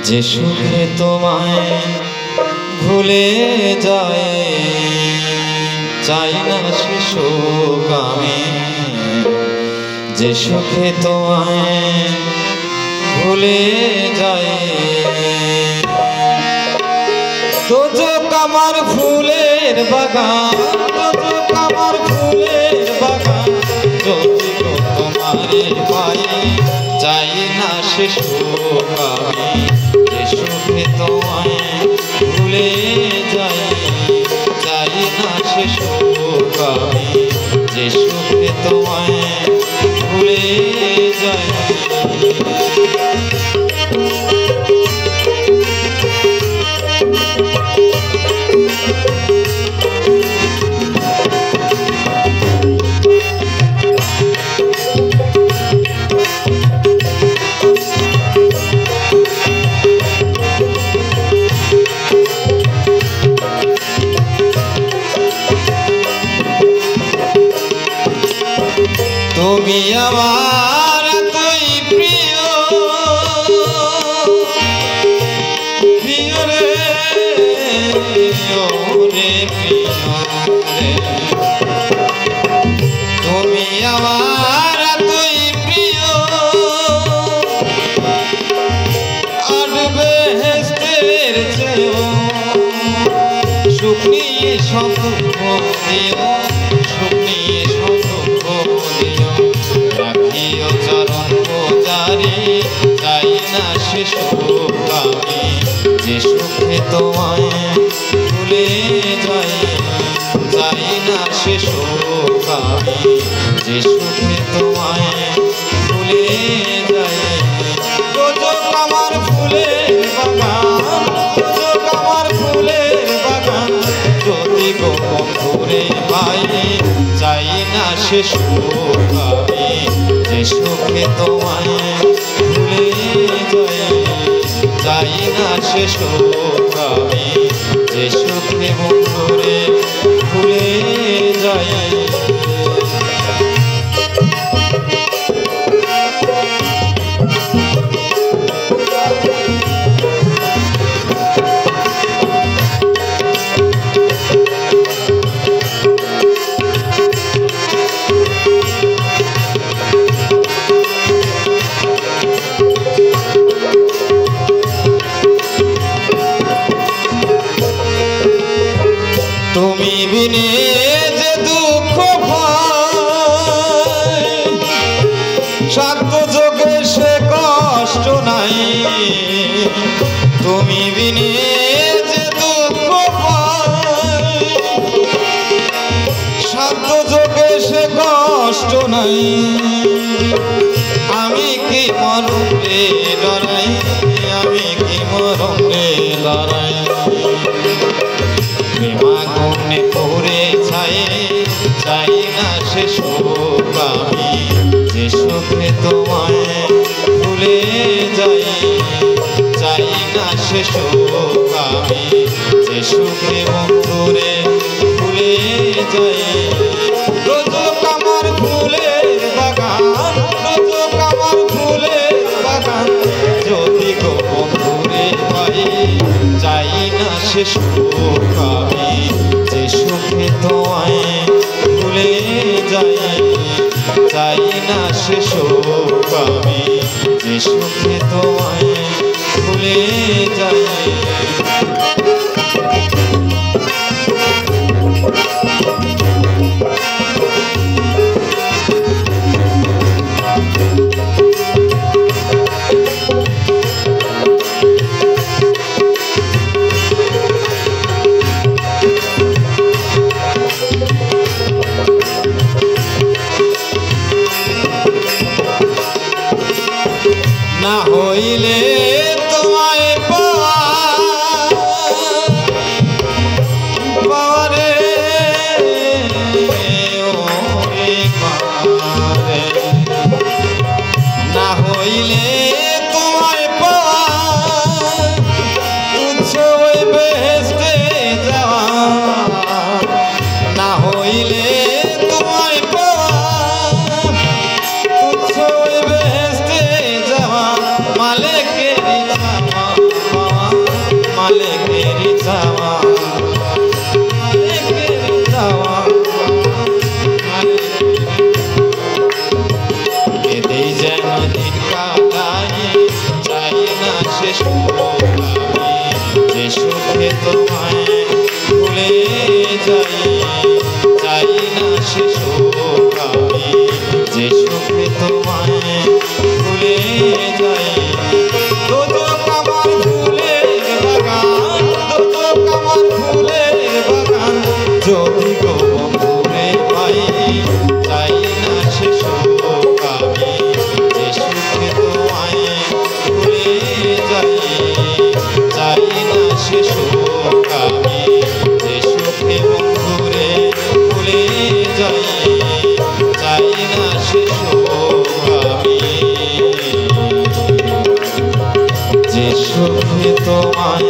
যে সুখে তোমায় ভুলে যায় চাই না সে সুখ আমি, যে সুখে তোমায় ভুলে যায়। দোজক আমার ফুলের বাগান, দোজক আমার ফুলের বাগান, যদি তোমারে পাই চাই না সে সুখ আমি, যে সুখে তোমায় ভুলে যাই চাই না সে সুখ আমি, যে সুখে তোমায় ভুলে যাই। তুমি আমার তুই প্রিয়, প্রিয় রে প্রিয় রে প্রিয় রে, তুমি আমার তুই প্রিয়, আর বেহেশতের চেয়েও সুখ নিয়ে সদুঃখ দিও, সুখ নিয়ে সদুঃখ দিও, রাখিও চরণ পূজারি চাই না সে সুখ আমি, যে সুখে তোমায় ভুলে যাই চাই না সে সুখ আমি, যে সুখে তোমায় ভুলে যাই। দোজক আমার ফুলের বাগান, দোজক আমার ফুলের বাগান, যদি গো বন্ধুরে পাই চাই না সে সুখ আমি, যে সুখে তোমায় ভুলে যাই চাই না সে সুখ আমি, যে সুখে বন্ধুরে ভুলে যাই। তুমি বিনে যে দুঃখ পাই সাধ্য যোগে সে কষ্ট নাই, তুমি বিনে যে দুঃখ পাই সাধ্য যোগে সে কষ্ট নাই, আমি কি মরণে ডরাই, আমি কি মরণে ডরাই, প্রেমাগুনে পুরে ছাই চাই না সে সুখ আমি, যে সুখে তোমায় ভুলে যাই চাই না সে সুখ আমি, যে সুখে বন্ধুরে ভুলে যাই। দোজক আমার ফুলের বাগান, দোজক আমার ফুলের বাগান, যদি গো বন্ধুরে পাই চাই না সে সুখ আমি, যে সুখে তোমায় ভুলে যাই চাই না সে সুখ আমি, যে সুখে তোমায় ভুলে যাই। না হইলে তোমায় পাওয়া মালিকের চাওয়া মালিকের চাওয়া এতেই যেন দিন কাটাই চাই না সে সুখ আমি যে সুখে তোমায় ভুলে যাই চাই না সে সুখ আমি যে সুখে তোমায় ভুলে যাই দোজক আমার ফুলের বাগান দোজক আমার ফুলের বাগান যদি গো বন্ধুরে পাই চাই না সে সুখ আমি যে সুখে তোমায় ভুলে যাই চাই না সে সুখ আমি যে সুখে বন্ধুরে ভুলে যাই চাই না সে সুখ আমি যে সুখে তোমায়